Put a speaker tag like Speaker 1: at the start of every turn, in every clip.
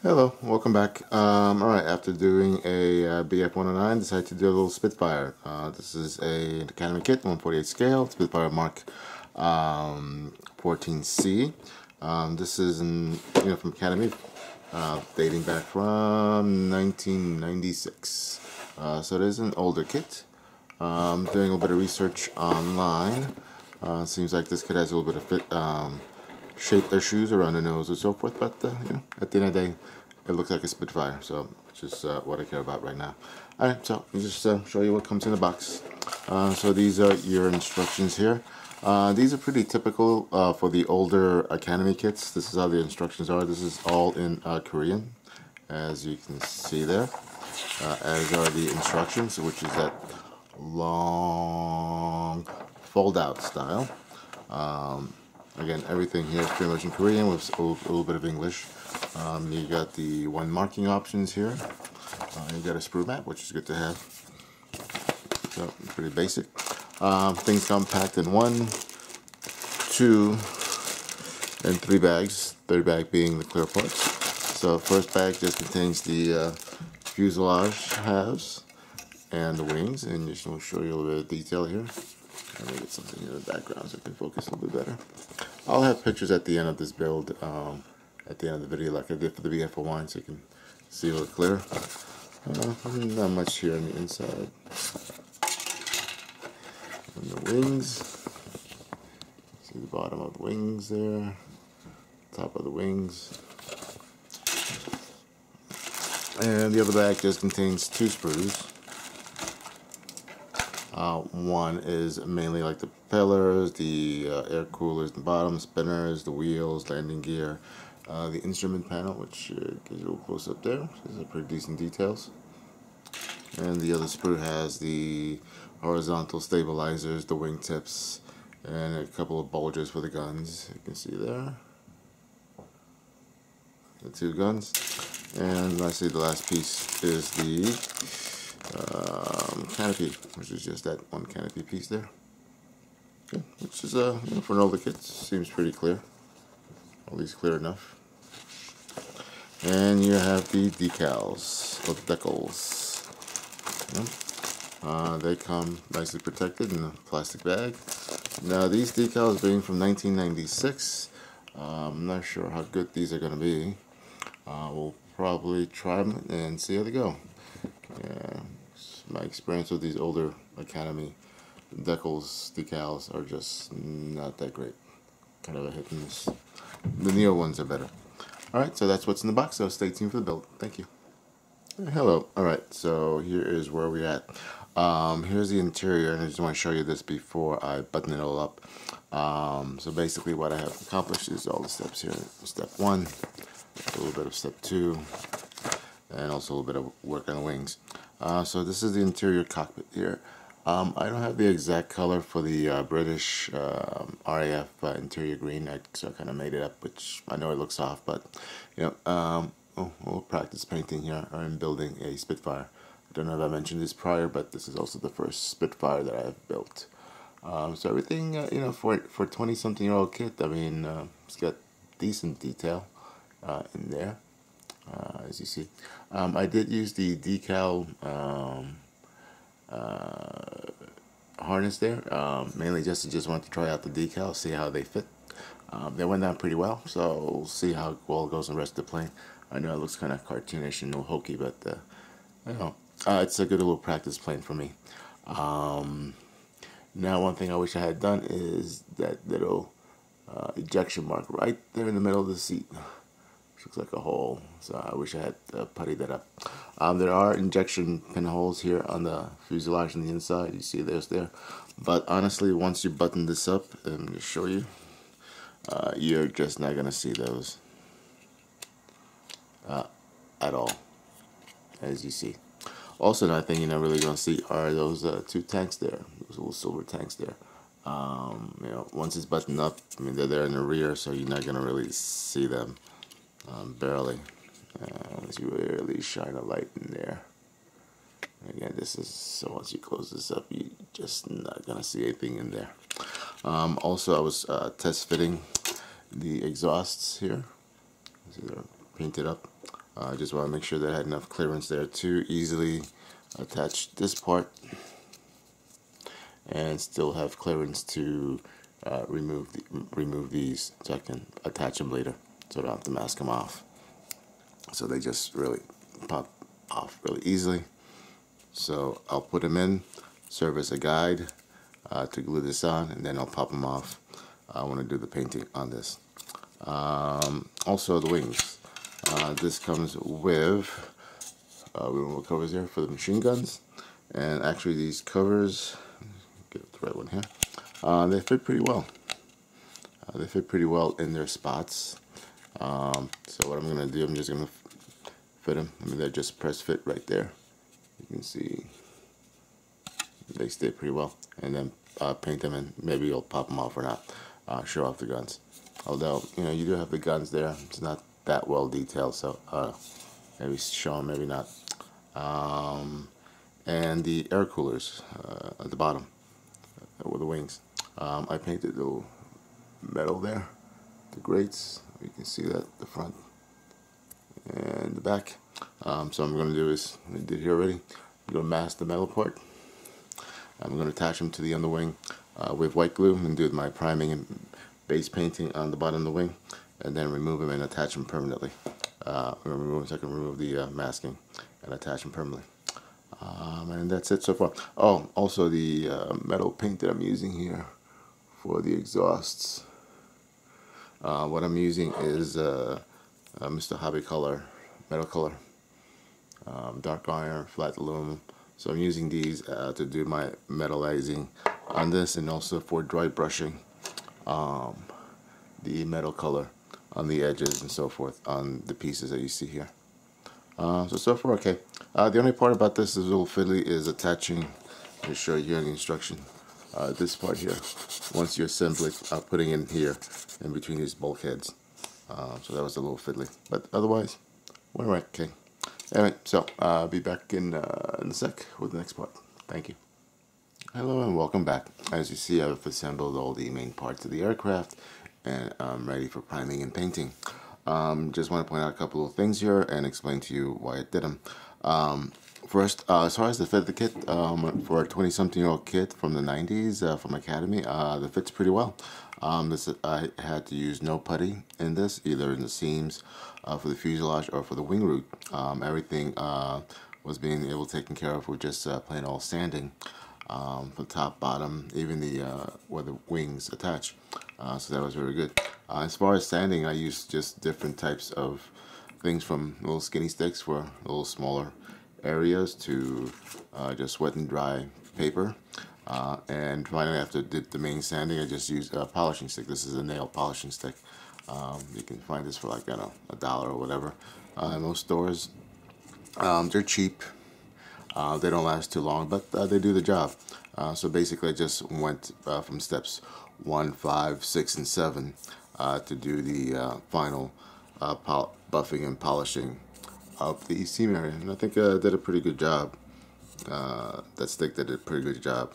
Speaker 1: Hello, welcome back. Alright, after doing a BF-109, decided to do a little Spitfire. This is a Canopy kit, 1/48 scale, Spitfire Mark 14C. This is from Canopy, dating back from 1996. So it is an older kit. Doing a little bit of research online. Seems like this kit has a little bit of fit. Shape their shoes around the nose and so forth, but at the end of the day, it looks like a Spitfire, so which is what I care about right now. Alright, so let me just show you what comes in the box. So these are your instructions here. These are pretty typical for the older Canopy kits. This is how the instructions are. This is all in Korean, as you can see there, as are the instructions, which is that long fold-out style. Again, everything here is pretty much in Korean with a little bit of English. You got the one marking options here. You got a sprue mat, which is good to have. So, pretty basic. Things come packed in 1, 2, and 3 bags. Third bag being the clear parts. So, first bag just contains the fuselage halves and the wings, and just will show you a little bit of detail here. Let me get something in the background so I can focus a little bit better. I'll have pictures at the end of this build, at the end of the video, like I did for the BF-1, so you can see a little clearer. Not much here on the inside. And the wings. See the bottom of the wings there. Top of the wings. And the other bag just contains 2 sprues. One is mainly like the propellers, the air coolers, the bottom spinners, the wheels, landing gear, the instrument panel, which gives you a little close up there. These are pretty decent details. And the other sprue has the horizontal stabilizers, the wing tips, and a couple of bulges for the guns. You can see there the 2 guns. And lastly, the last piece is the Canopy, which is just that one Canopy piece there. Okay, which is for an older kit, seems pretty clear, at least clear enough. And you have the decals, or Decals. They come nicely protected in a plastic bag. Now these decals being from 1996, I'm not sure how good these are going to be. We'll probably try them and see how they go. Yeah, my experience with these older Canopy Decals decals are just not that great. Kind of a hit and miss. The newer ones are better. Alright, so that's what's in the box, so stay tuned for the build. Thank you. Hello. Alright, so here is where we're at. Here's the interior, and I just want to show you this before I button it all up. So basically what I have accomplished is all the steps here. Step 1, a little bit of step 2, and also a little bit of work on the wings. So this is the interior cockpit here. I don't have the exact color for the British RAF interior green, so I kind of made it up, which I know it looks off, but we'll practice painting here and building a Spitfire. I don't know if I mentioned this prior, but this is also the first Spitfire that I've built. So everything, for a 20-something-year-old kit, I mean, it's got decent detail in there. As you see, I did use the decal harness there, mainly just wanted to try out the decals, see how they fit. They went down pretty well, so we'll see how well it goes on the rest of the plane. I know it looks kind of cartoonish and a little hokey, but it's a good little practice plane for me. Now, one thing I wish I had done is that little ejection mark right there in the middle of the seat. Looks like a hole, so I wish I had puttied that up. There are injection pinholes here on the fuselage on the inside. You see there's there. But honestly, once you button this up, and just show you, you're just not going to see those at all, as you see. Also, another thing you're not really going to see are those 2 tanks there, those little silver tanks there. Once it's buttoned up, I mean, they're there in the rear, so you're not going to really see them. Barely. Unless you really shine a light in there. Again, this is, so once you close this up, you're just not going to see anything in there. Also, I was test fitting the exhausts here. These are painted up. I just want to make sure that I had enough clearance there to easily attach this part and still have clearance to remove these, so I can attach them later, so I don't have to mask them off. So they just really pop off really easily. So I'll put them in, serve as a guide to glue this on, and then I'll pop them off when I do the painting on this. Also the wings. This comes with removable covers here for the machine guns, and actually these covers, get the right one here, they fit pretty well. They fit pretty well in their spots. So what I'm going to do, I'm just going to fit them. I mean, they're just press fit right there. You can see they stay pretty well. And then paint them, and maybe you'll pop them off or not. Show off the guns. Although, you know, you do have the guns there. It's not that well detailed, so maybe show them, maybe not. And the air coolers at the bottom with the wings. I painted the little metal there, the grates. You can see that, the front and the back. So what I'm going to do is, I did here already, I'm going to mask the metal part. I'm going to attach them to the underwing with white glue and do my priming and base painting on the bottom of the wing, and then remove them and attach them permanently. I'm going to remove them so I can remove the masking and attach them permanently. And that's it so far. Oh, also the metal paint that I'm using here for the exhausts. What I'm using is Mr. Hobby Color, metal color, dark iron, flat aluminum. So I'm using these to do my metallizing on this, and also for dry brushing the metal color on the edges and so forth on the pieces that you see here. So far okay. The only part about this is a little fiddly is attaching. Let me show you in the instruction. This part here, once you assemble it, putting in here in between these bulkheads. So that was a little fiddly, but otherwise we're right. Okay. Alright, so I'll be back in a sec with the next part. Thank you. Hello and welcome back. As you see, I've assembled all the main parts of the aircraft, and I'm ready for priming and painting. Just want to point out a couple of things here and explain to you why I did them. First, as far as the fit of the kit, for a 20-something-year-old kit from the 90s from Academy, the fit's pretty well. I had to use no putty in this, either in the seams for the fuselage or for the wing root. Everything was being able taken care of with just plain old sanding. From top, bottom, even the where the wings attach. So that was very good. As far as sanding, I used just different types of things, from little skinny sticks for little smaller areas to just wet and dry paper. And finally, after I did the main sanding, I just used a polishing stick. This is a nail polishing stick. You can find this for like, I don't know, $1 or whatever in most stores. They're cheap. They don't last too long, but they do the job. So basically, I just went from steps 1, 5, 6, and 7 to do the final buffing and polishing of the seam area, and I think I did a pretty good job. That stick did a pretty good job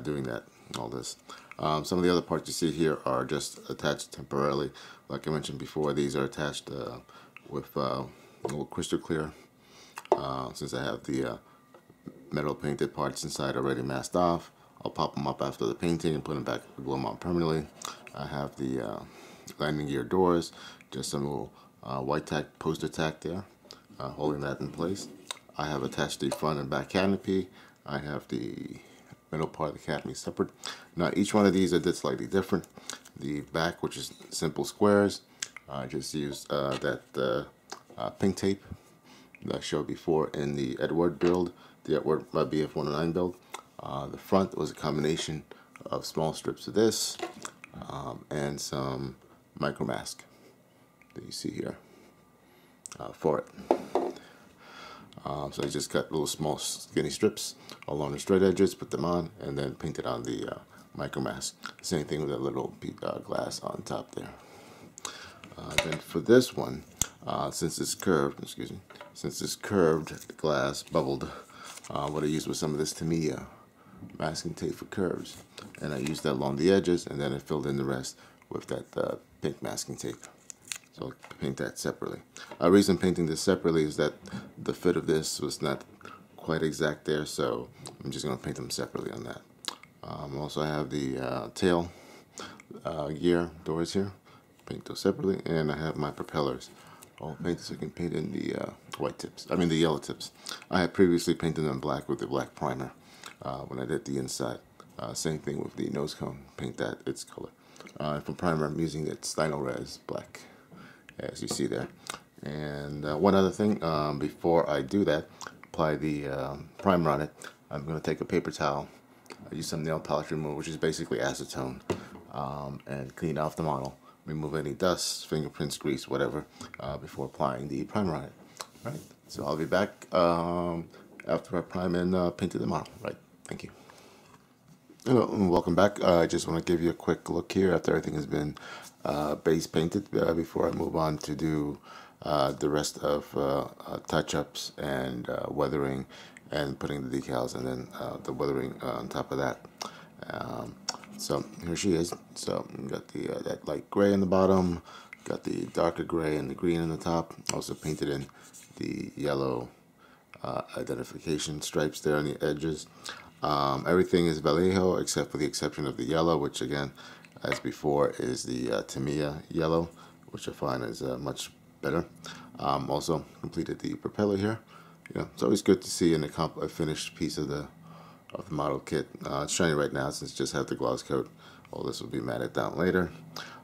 Speaker 1: doing that. All this. Some of the other parts you see here are just attached temporarily. Like I mentioned before, these are attached with a little crystal clear. Since I have the metal painted parts inside already masked off, I'll pop them up after the painting and put them back, glue them on permanently. I have the landing gear doors, just some little white tack, poster tack there, holding that in place. I have attached the front and back canopy. I have the middle part of the canopy separate. Now each one of these I did slightly different. The back, which is simple squares, I just used that pink tape that I showed before in the Edward build, the Edward BF-109 build. The front was a combination of small strips of this and some micro mask that you see here for it. So I just cut little small skinny strips along the straight edges, put them on, and then painted on the micro mask. Same thing with that little glass on top there. Then for this one, since it's curved, since this curved glass bubbled, what I used was some of this Tamiya masking tape for curves, and I used that along the edges, and then I filled in the rest with that pink masking tape. So I'll paint that separately. The reason painting this separately is that the fit of this was not quite exact there, so I'm just going to paint them separately on that. Also I have the tail gear doors here, paint those separately, and I have my propellers all painted so I can paint in the the yellow tips. I had previously painted them black with the black primer when I did the inside. Same thing with the nose cone, paint that its color. For primer I'm using the Stynylrez Res black, as you see there. And one other thing, before I do that, apply the primer on it, I'm going to take a paper towel, use some nail polish remover, which is basically acetone, and clean off the model, remove any dust, fingerprints, grease, whatever, before applying the primer on it. Right, so I'll be back after I prime and painted the model. Right, thank you. Hello and welcome back. I just want to give you a quick look here after everything has been base painted before I move on to do the rest of touch-ups and weathering and putting the decals, and then the weathering on top of that. So here she is. So you got the that light gray in the bottom, got the darker gray and the green in the top. Also painted in the yellow identification stripes there on the edges. Everything is Vallejo except for the exception of the yellow, which again, as before, is the Tamiya yellow, which I find is much better. Also completed the propeller here. It's always good to see a finished piece of the model kit. It's shiny right now since it just had the gloss coat. All this will be matted down later.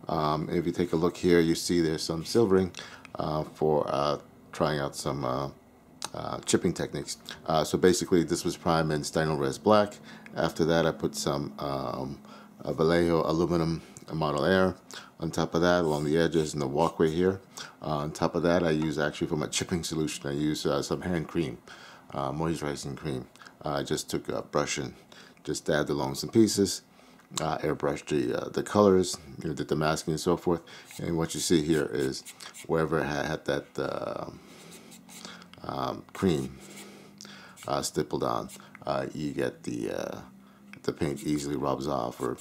Speaker 1: If you take a look here, you see there's some silvering for trying out some chipping techniques. So basically this was primed in Stynylrez Res black. After that I put some Vallejo aluminum Model Air on top of that along the edges and the walkway here. On top of that I use, actually for my chipping solution, I use some hand cream, moisturizing cream. I just took a brush and just dabbed along some pieces, airbrushed the colors, did the masking and so forth. And what you see here is wherever it had that cream stippled on, you get the paint easily rubs off, or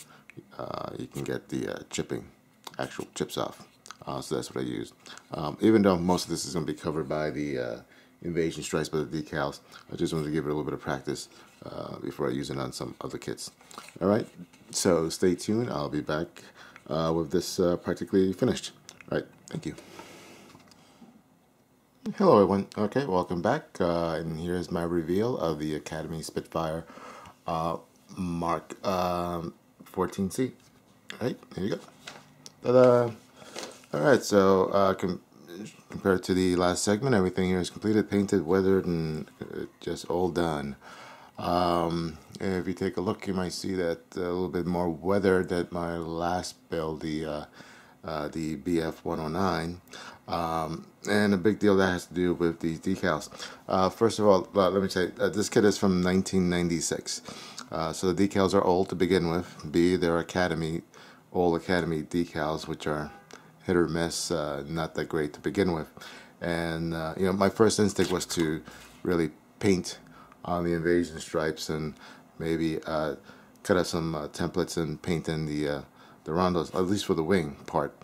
Speaker 1: you can get the actual chips off. So that's what I used. Even though most of this is going to be covered by the invasion stripes by the decals, I just wanted to give it a little bit of practice before I use it on some other kits. Alright, so stay tuned. I'll be back with this practically finished. Alright, thank you. Hello everyone. Okay, welcome back. And here's my reveal of the Academy Spitfire Mk.XIVc. Alright, here you go. Ta-da! Alright, so compared to the last segment, everything here is completed, painted, weathered, and just all done. If you take a look, you might see that a little bit more weathered than my last build, the BF109. And a big deal that has to do with these decals. First of all, let me say, this kit is from 1996. So the decals are old to begin with. B, they're old Academy decals, which are hit or miss, not that great to begin with. And my first instinct was to really paint on the invasion stripes and maybe cut out some templates and paint in the rondos, at least for the wing part.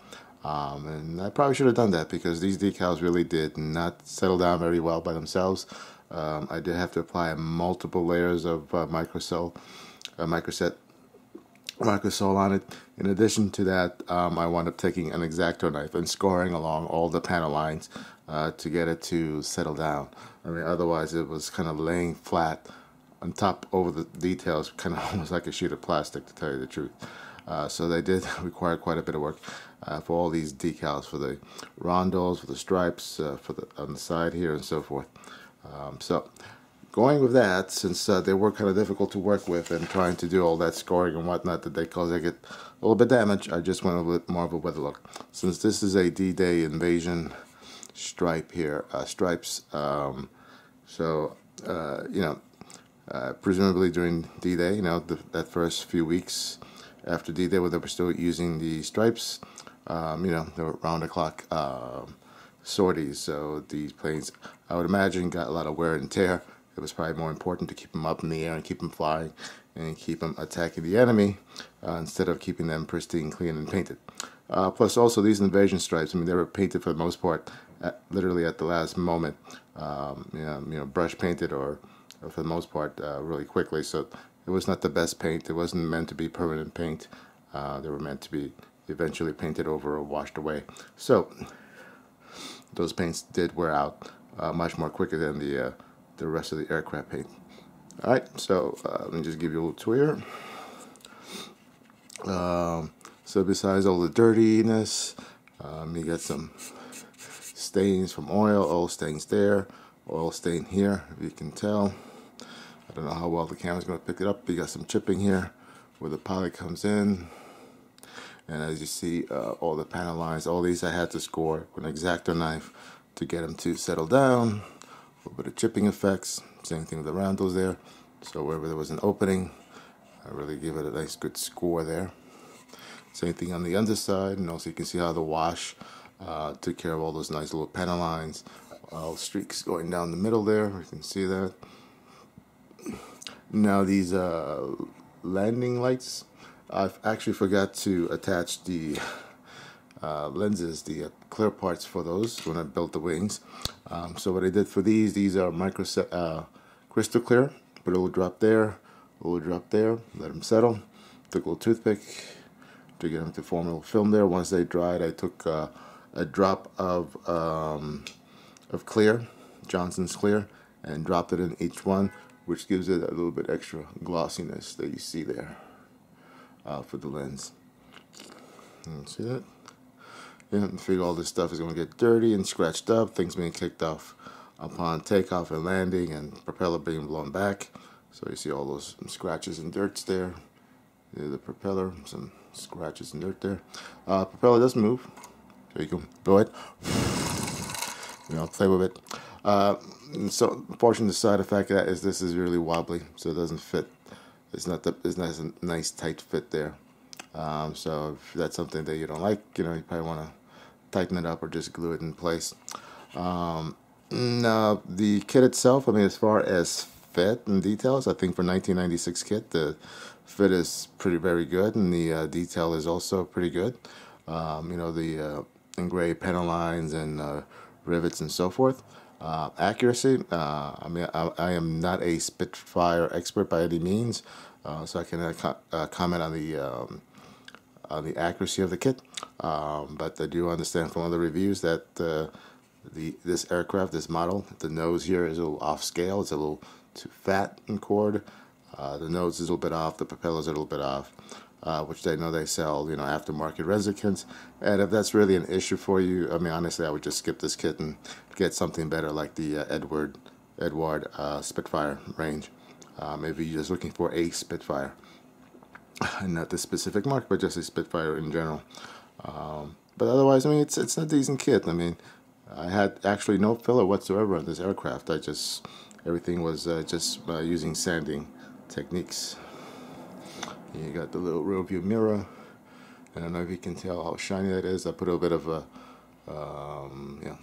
Speaker 1: And I probably should have done that because these decals really did not settle down very well by themselves. I did have to apply multiple layers of microsol on it. In addition to that, I wound up taking an X-Acto knife and scoring along all the panel lines to get it to settle down. I mean, otherwise it was kind of laying flat on top over the details, kind of almost like a sheet of plastic, to tell you the truth. So they did require quite a bit of work for all these decals, for the rondos, for the stripes, on the side here, and so forth. So going with that, since they were kind of difficult to work with, and trying to do all that scoring and whatnot that they cause they get a little bit damaged, I just went a little bit more of a weather look. Since this is a D-Day invasion stripe here, stripes, presumably during D-Day, that first few weeks after D-Day, where they were still using the stripes, they were round-the-clock sorties, so these planes, I would imagine, got a lot of wear and tear. It was probably more important to keep them up in the air and keep them flying and keep them attacking the enemy instead of keeping them pristine, clean, and painted. Plus also these invasion stripes, I mean, they were painted for the most part literally at the last moment. Brush painted or for the most part really quickly. So it was not the best paint. It wasn't meant to be permanent paint. They were meant to be eventually painted over or washed away. So those paints did wear out much more quicker than the rest of the aircraft paint. All right, so let me just give you a little tour. So besides all the dirtiness, you got some stains from oil stains there, oil stain here, if you can tell. I don't know how well the camera's going to pick it up. You got some chipping here where the pilot comes in. And as you see, all the panel lines, all these I had to score with an X-Acto knife to get them to settle down. A little bit of chipping effects. Same thing with the roundels there. So wherever there was an opening, I really give it a nice good score there. Same thing on the underside, and also you can see how the wash took care of all those nice little panel lines. All streaks going down the middle there, you can see that. Now these landing lights, I actually forgot to attach the lenses, the clear parts for those when I built the wings. So what I did for these are crystal clear. Put a little drop there, a little drop there, let them settle. Took a little toothpick to get them to form a little film there. Once they dried, I took a drop of clear, Johnson's clear, and dropped it in each one, which gives it a little bit extra glossiness that you see there for the lens. See that? Yeah, I figure all this stuff is going to get dirty and scratched up, things being kicked off upon takeoff and landing, and propeller being blown back. So you see all those scratches and dirts there. The propeller, some scratches and dirt there. Propeller does move, so you can blow it. Play with it. So, unfortunately, the side effect of that is this is really wobbly, so it doesn't fit. It's not a nice tight fit there. So if that's something that you don't like, you probably want to tighten it up or just glue it in place. Now the kit itself, I mean, as far as fit and details, I think for 1996 kit, the fit is very good, and the detail is also pretty good. The engraved panel lines and rivets and so forth. Accuracy, I mean, I am not a Spitfire expert by any means, so I can comment on the accuracy of the kit. But I do understand from other reviews that this aircraft, this model, the nose here is a little off scale. It's a little too fat and chord. The nose is a little bit off. The propellers are a little bit off, which they know they sell, aftermarket resin kits. And if that's really an issue for you, I mean, honestly, I would just skip this kit and get something better like the Edward Spitfire range. Maybe you're just looking for a Spitfire, and not this specific mark, but just a Spitfire in general. But otherwise, I mean, it's a decent kit. I mean, I had actually no filler whatsoever on this aircraft. Everything was just using sanding techniques. You got the little rear view mirror. I don't know if you can tell how shiny that is. I put a bit of a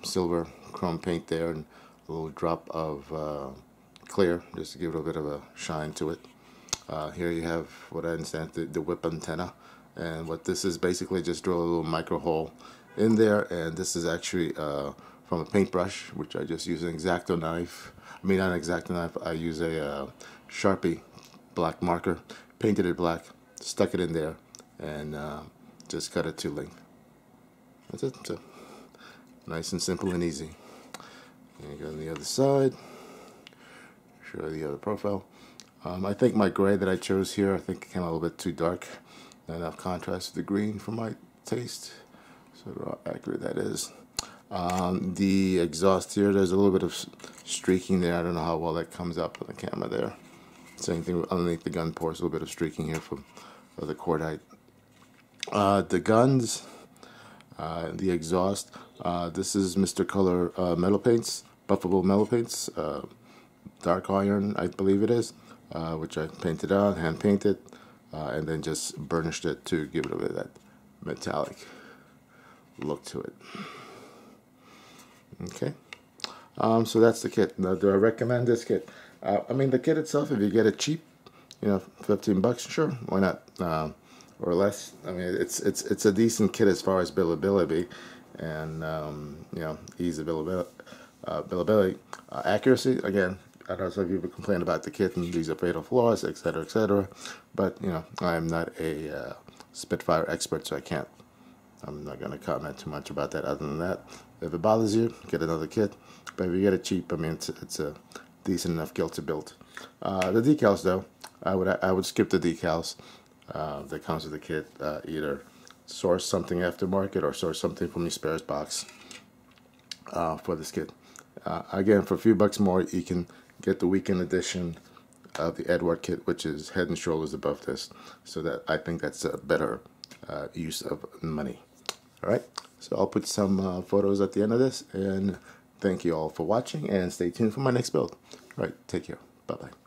Speaker 1: silver chrome paint there and a little drop of clear just to give it a bit of a shine to it. Here you have what I understand the whip antenna, and what this is basically just drill a little micro hole in there, and this is actually from a paintbrush, which I just use an X-Acto knife. I mean, not an X-Acto knife, I use a Sharpie black marker, painted it black, stuck it in there, and just cut it to length. That's it. So, nice and simple and easy. And you go on the other side, show the other profile. I think my gray that I chose here, I think it came out a little bit too dark. Not enough contrast with the green for my taste. So how accurate that is. The exhaust here, there's a little bit of streaking there. I don't know how well that comes up on the camera there. Same thing underneath the gun ports, a little bit of streaking here from the cord height. The guns, the exhaust, this is Mr. Color metal paints, buffable metal paints, dark iron, I believe it is, which I painted on, hand painted, and then just burnished it to give it a bit of that metallic look to it. Okay, so that's the kit. Now, do I recommend this kit? I mean, the kit itself, if you get it cheap, $15 bucks, sure, why not? or less. I mean, it's a decent kit as far as buildability and you know, ease of buildability. Accuracy, again, I know some people complain about the kit and these are fatal flaws, etc., etc. But you know, I am not a Spitfire expert, so I'm not going to comment too much about that. Other than that, if it bothers you, get another kit. But if you get it cheap, I mean, it's a decent enough kit to build. The decals, though, I would skip the decals that comes with the kit. Either source something aftermarket or source something from your spares box for this kit. Again, for a few bucks more, you can get the weekend edition of the Edward kit, which is head and shoulders above this. So that I think that's a better use of money. All right, so I'll put some photos at the end of this, and thank you all for watching, and stay tuned for my next build. All right, take care. Bye-bye.